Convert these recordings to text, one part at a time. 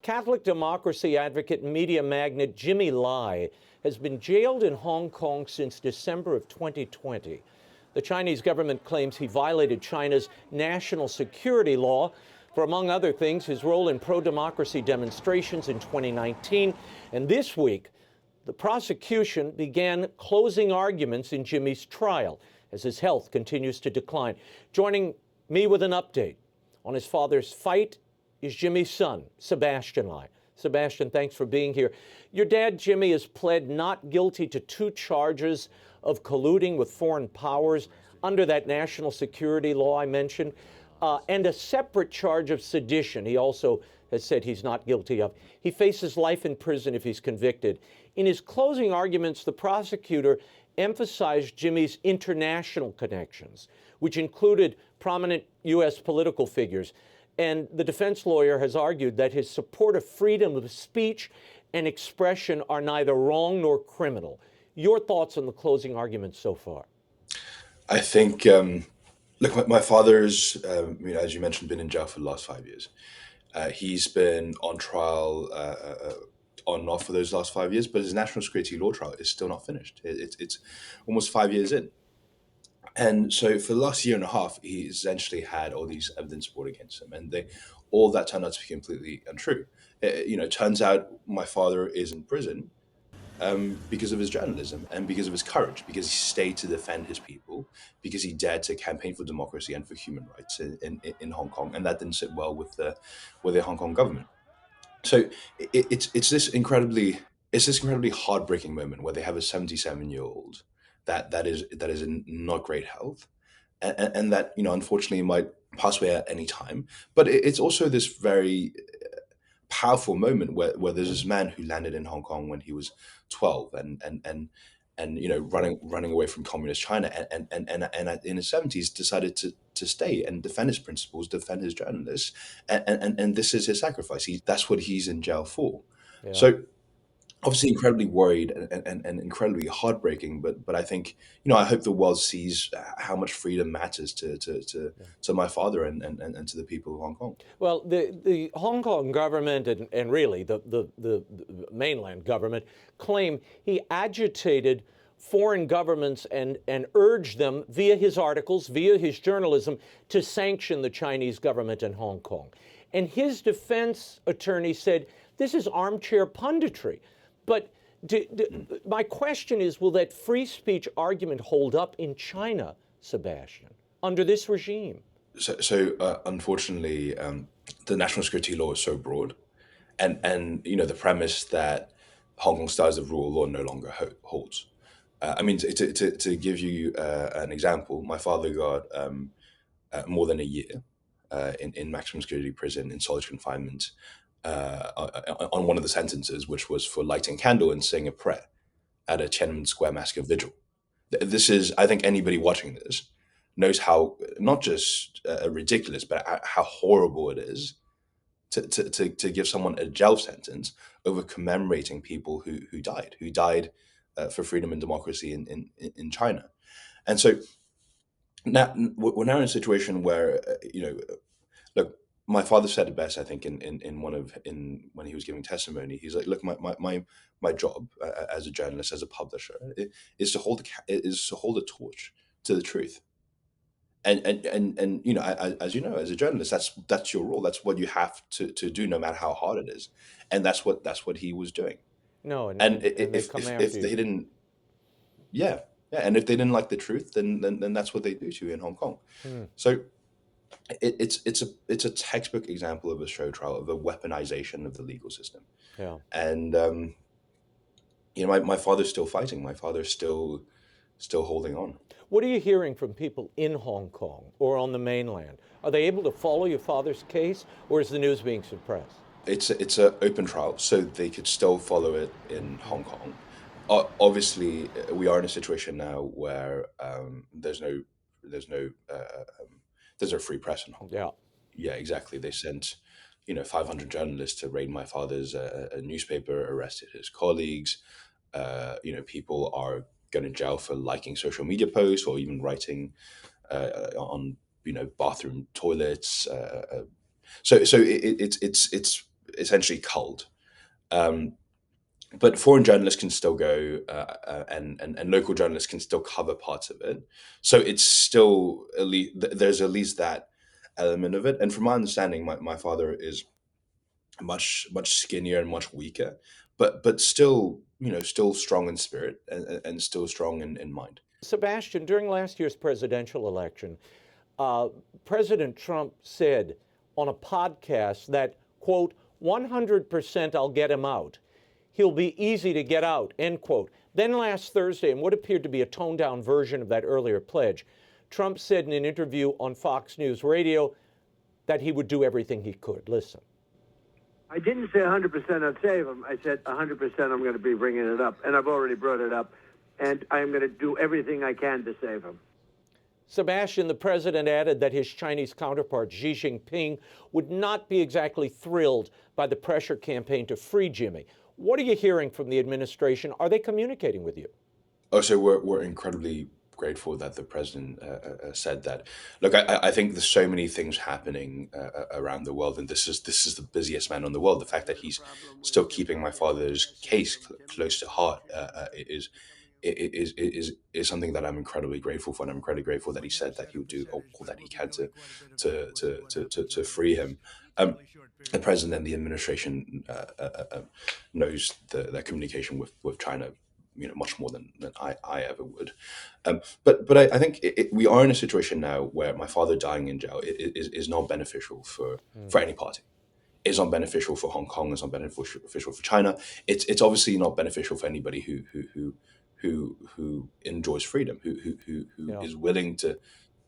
Catholic democracy advocate and media magnate Jimmy Lai has been jailed in Hong Kong since December of 2020. The Chinese government claims he violated China's national security law for, among other things, his role in pro-democracy demonstrations in 2019. And this week, the prosecution began closing arguments in Jimmy's trial as his health continues to decline. Joining me with an update on his father's fight is Jimmy's son, Sebastien Lai. Sebastien, thanks for being here. Your dad, Jimmy, has pled not guilty to 2 charges of colluding with foreign powers under that national security law I mentioned, and a separate charge of sedition he also has said he's not guilty of. He faces life in prison if he's convicted. In his closing arguments, the prosecutor emphasized Jimmy's international connections, which included prominent U.S. political figures. And the defense lawyer has argued that his support of freedom of speech and expression are neither wrong nor criminal. Your thoughts on the closing arguments so far? I think, look, my father's, as you mentioned, been in jail for the last 5 years. He's been on trial on and off for those last 5 years, but his national security law trial is still not finished. It's almost 5 years in. And so for the last year and a half, he essentially had all these evidence brought against him, and all that turned out to be completely untrue. It turns out my father is in prison because of his journalism and because of his courage, because he stayed to defend his people, because he dared to campaign for democracy and for human rights in Hong Kong, and that didn't sit well with the Hong Kong government. So it's this incredibly heartbreaking moment where they have a 77-year-old that is in not great health, and that unfortunately might pass away at any time. But it's also this very powerful moment where there's this man who landed in Hong Kong when he was 12 and running away from communist China, and in his 70s decided to stay and defend his principles, defend his journalists, and this is his sacrifice. That's what he's in jail for. Yeah. So obviously incredibly worried and incredibly heartbreaking, but I think I hope the world sees how much freedom matters to my father and to the people of Hong Kong. Well, the Hong Kong government and really the mainland government claim he agitated foreign governments and urged them via his articles, via his journalism, to sanction the Chinese government in Hong Kong. And his defense attorney said, this is armchair punditry. But my question is, will that free speech argument hold up in China, Sebastien, under this regime? So unfortunately, the national security law is so broad, and the premise that Hong Kong styles of rule of law no longer holds. To give you an example, my father got more than a year in maximum security prison in solitary confinement on one of the sentences, which was for lighting a candle and saying a prayer at a Tiananmen Square massacre vigil. This is, I think anybody watching this knows how not just ridiculous, but how horrible it is to give someone a jail sentence over commemorating people who died for freedom and democracy in China. And so now we're now in a situation where look, my father said it best, I think, when he was giving testimony. He's like, look, my job as a journalist, as a publisher, is to hold a torch to the truth. And as you know, as a journalist, that's your role. That's what you have to do, no matter how hard it is. And that's what he was doing. No, and if they didn't, and if they didn't like the truth, then that's what they do to you in Hong Kong. So it's a textbook example of a show trial, of a weaponization of the legal system. Yeah. And my father's still fighting. My father's still holding on. What are you hearing from people in Hong Kong or on the mainland? Are they able to follow your father's case, or is the news being suppressed? It's an open trial, so they could still follow it in Hong Kong. Obviously, we are in a situation now where there's no free press in Hong Kong. Yeah, exactly. They sent 500 journalists to raid my father's a newspaper, arrested his colleagues. People are going to jail for liking social media posts or even writing on bathroom toilets. So it's essentially culled. Um, but foreign journalists can still go, and local journalists can still cover parts of it. So it's still there's at least that element of it. And from my understanding, my father is much skinnier and much weaker, but still, still strong in spirit, and still strong in mind. Sebastian, during last year's presidential election, uh, President Trump said on a podcast that, quote, 100% I'll get him out. He'll be easy to get out, end quote. Then last Thursday, in what appeared to be a toned down version of that earlier pledge, Trump said in an interview on Fox News Radio that he would do everything he could. Listen. I didn't say 100% I'd save him. I said 100% I'm going to be bringing it up, and I've already brought it up, and I'm going to do everything I can to save him. Sebastian, the president added that his Chinese counterpart, Xi Jinping, would not be exactly thrilled by the pressure campaign to free Jimmy. What are you hearing from the administration? Are they communicating with you? Oh, so we're incredibly grateful that the president said that. Look, I think there's so many things happening around the world, and this is the busiest man in the world. The fact that he's still keeping my father's case close to heart is something that I'm incredibly grateful for, and I'm incredibly grateful that he said that he would do all that he can to free him. The president and the administration knows their communication with China, much more than I ever would. But I think we are in a situation now where my father dying in jail is not beneficial for any party. It's not beneficial for Hong Kong. It's not beneficial for China. It's obviously not beneficial for anybody who enjoys freedom, who Yeah. is willing to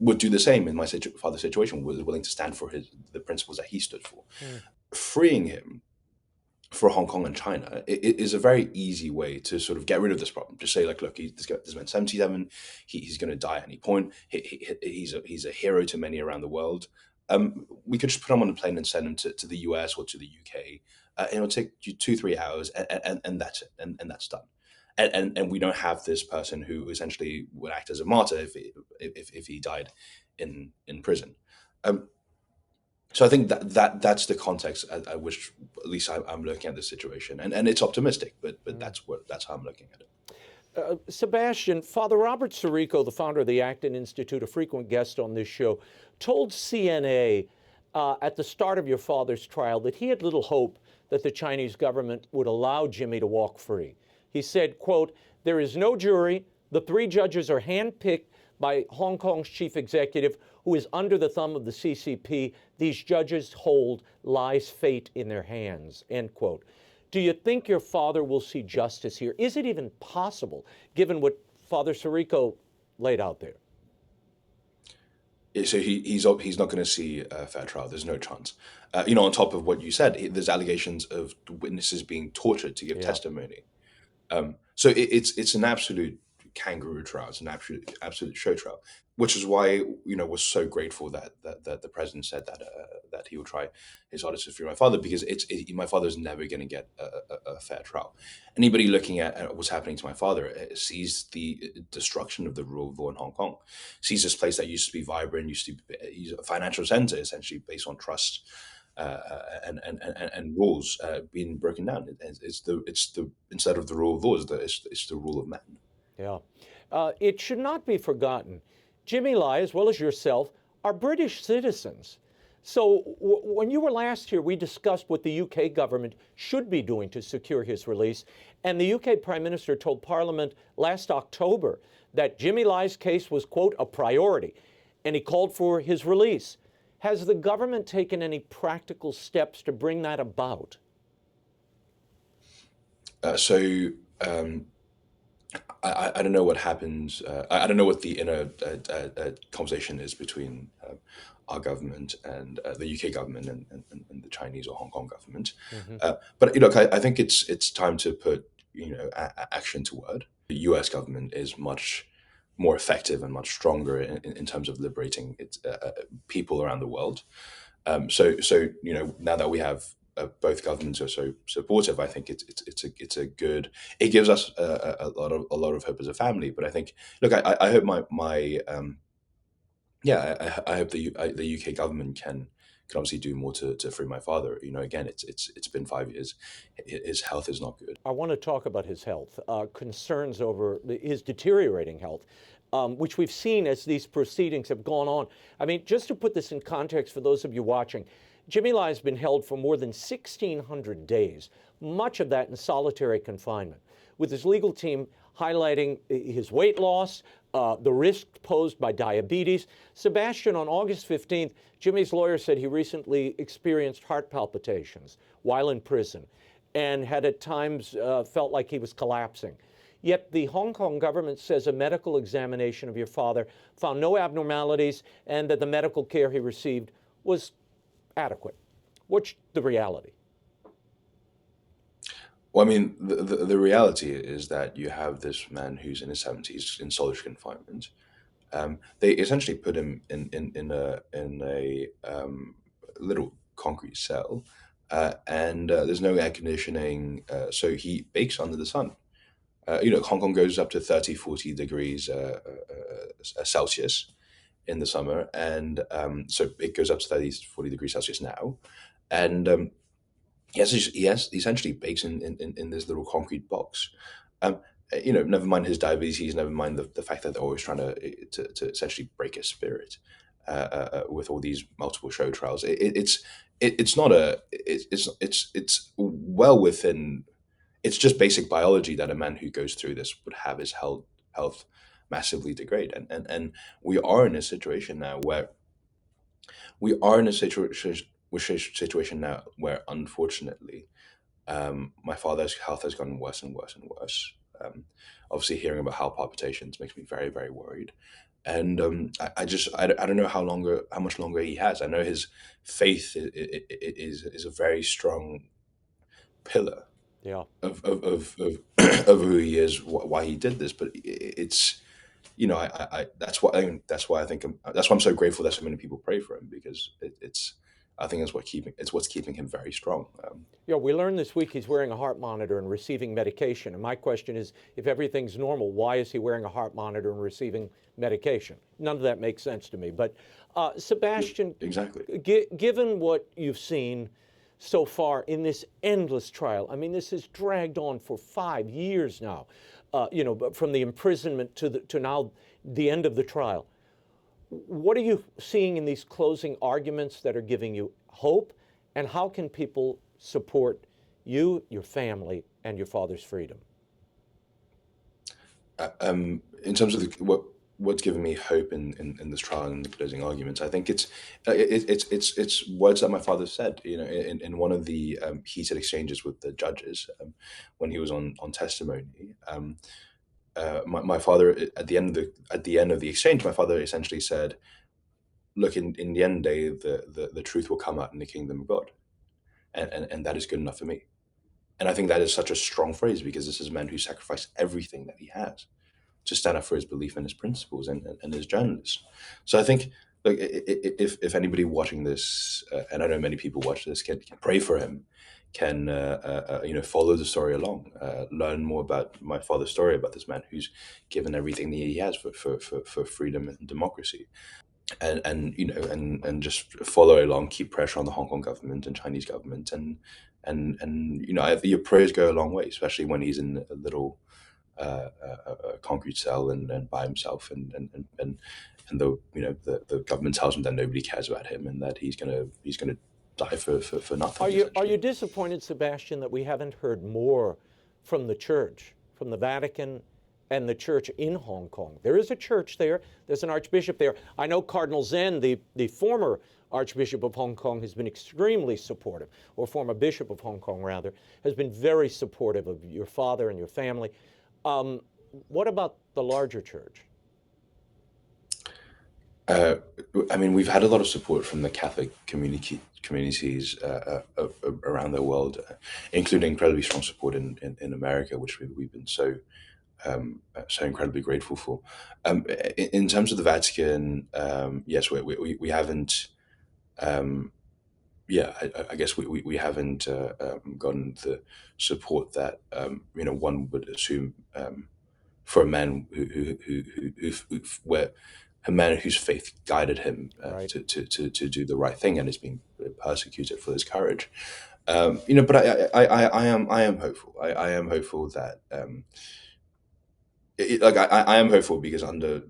would do the same in my father's situation, was willing to stand for the principles that he stood for. Freeing him for Hong Kong and China is a very easy way to sort of get rid of this problem. Just say, like, look, this man's 77, he's going to die at any point. He's a hero to many around the world. We could just put him on a plane and send him to the US or to the UK. And it'll take you 2-3 hours, and that's it, and that's done. And we don't have this person who essentially would act as a martyr if he died in prison. So I think that's the context I wish, at least I'm looking at this situation, and it's optimistic, but that's how I'm looking at it. Sebastian, Father Robert Sirico, the founder of the Acton Institute, a frequent guest on this show, told CNA at the start of your father's trial that he had little hope that the Chinese government would allow Jimmy to walk free. He said, quote, "There is no jury. The 3 judges are handpicked by Hong Kong's chief executive, who is under the thumb of the CCP. These judges hold Lai's fate in their hands," end quote. Do you think your father will see justice here? Is it even possible, given what Father Sirico laid out there? So he's not going to see a fair trial. There's no chance. On top of what you said, there's allegations of witnesses being tortured to give testimony. So it's an absolute kangaroo trial. It's an absolute show trial, which is why we're so grateful that the president said that he would try his hardest to free my father, because my father's never going to get a fair trial. Anybody looking at what's happening to my father sees the destruction of the rule of law in Hong Kong, sees this place that used to be vibrant, used to be a financial center, essentially based on trust. And rules being broken down. It's the instead of the rule of law, it's the rule of man. Yeah. It should not be forgotten. Jimmy Lai, as well as yourself, are British citizens. So when you were last here, we discussed what the UK government should be doing to secure his release. And the UK Prime Minister told Parliament last October that Jimmy Lai's case was, quote, a priority, and he called for his release. Has the government taken any practical steps to bring that about? I don't know what happens. I don't know what the inner conversation is between our government and the UK government and the Chinese or Hong Kong government. But look, I think it's time to put action to word. The US government is much more effective and much stronger in terms of liberating its people around the world. So now that we have both governments are so supportive, I think it's a good. It gives us a lot of hope as a family. But I think, look, I hope I hope the UK government can obviously do more to free my father. Again, it's been 5 years. His health is not good. I want to talk about his health, concerns over his deteriorating health, which we've seen as these proceedings have gone on. I mean, just to put this in context for those of you watching, Jimmy Lai has been held for more than 1,600 days, much of that in solitary confinement, with his legal team highlighting his weight loss, the risk posed by diabetes. Sebastien, on August 15th, Jimmy's lawyer said he recently experienced heart palpitations while in prison and had at times felt like he was collapsing. Yet the Hong Kong government says a medical examination of your father found no abnormalities and that the medical care he received was adequate. What's the reality? Well, I mean, the reality is that you have this man who's in his 70s in solitary confinement. They essentially put him in a little concrete cell, and there's no air conditioning, so he bakes under the sun. Hong Kong goes up to 30, 40 degrees Celsius in the summer, and so it goes up to 30, 40 degrees Celsius now, and he essentially bakes in this little concrete box. Um, Never mind his diabetes, never mind the fact that they're always trying to essentially break his spirit with all these multiple show trials. It's not a it's well within. It's just basic biology that a man who goes through this would have his health massively degrade, and we are in a situation now where we are in a situation now where, unfortunately, my father's health has gotten worse and worse and worse. Obviously, hearing about heart palpitations makes me very, very worried. And I don't know how much longer he has. I know his faith is a very strong pillar Yeah. of of who he is, why he did this. But it's that's why that's why I'm so grateful that so many people pray for him, because it's I think it's what's keeping him very strong. Yeah, we learned this week he's wearing a heart monitor and receiving medication. And my question is, if everything's normal, why is he wearing a heart monitor and receiving medication? None of that makes sense to me. But Sebastien, Exactly. Given what you've seen so far in this endless trial, I mean, this has dragged on for 5 years now, but from the imprisonment to now the end of the trial. What are you seeing in these closing arguments that are giving you hope, and how can people support you, your family, and your father's freedom? In terms of what's given me hope in this trial and the closing arguments, I think it's words that my father said. In one of the heated exchanges with the judges, when he was on testimony. My father, at the end of the exchange, my father essentially said, "Look, in the end day, the truth will come out in the kingdom of God, and that is good enough for me." And I think that is such a strong phrase, because this is a man who sacrificed everything that he has to stand up for his belief and his principles and his journalists. So I think, like, if anybody watching this, and I know many people watch this, can pray for him, can follow the story along, learn more about my father's story, about this man who's given everything that he has for freedom and democracy, and just follow along, keep pressure on the Hong Kong government and Chinese government, and your prayers go a long way, especially when he's in a little concrete cell and by himself, and the government tells him that nobody cares about him and that he's gonna die for nothing. Are you Essentially. disappointed, Sebastien, that we haven't heard more from the church, from the Vatican and the church in Hong Kong? There is a church there. There's an archbishop there. I know Cardinal Zen, the former Archbishop of Hong Kong, has been extremely supportive, or former Bishop of Hong Kong, rather, has been very supportive of your father and your family. What about the larger church? Uh, I mean, we've had a lot of support from the Catholic communities around the world, including incredibly strong support in America, which we've been so incredibly grateful for. In terms of the Vatican, yes, we haven't. Yeah, I guess we haven't gotten the support that one would assume for a man where a man whose faith guided him Right. to do the right thing, and is being persecuted for his courage. But I am hopeful. I am hopeful that I am hopeful because under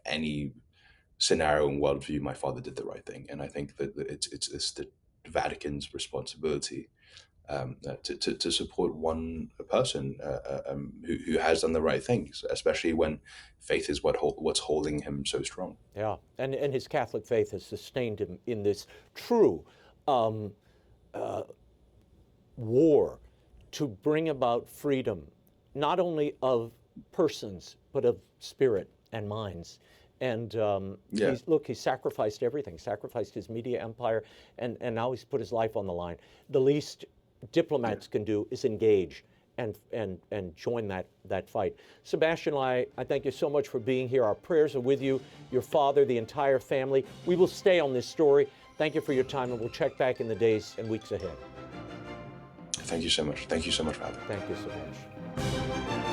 any scenario and worldview, my father did the right thing, and I think that it's the Vatican's responsibility to support one person who has done the right things, especially when faith is what's holding him so strong. Yeah, and his Catholic faith has sustained him in this true war to bring about freedom, not only of persons, but of spirit and minds. And Yeah. he sacrificed everything, sacrificed his media empire, and now he's put his life on the line. The least diplomats can do is engage and join that fight. Sebastien Lai, I thank you so much for being here. Our prayers are with you, your father, the entire family. We will stay on this story. Thank you for your time, and we'll check back in the days and weeks ahead. Thank you so much. Thank you so much for having me. Thank you, Sebastien.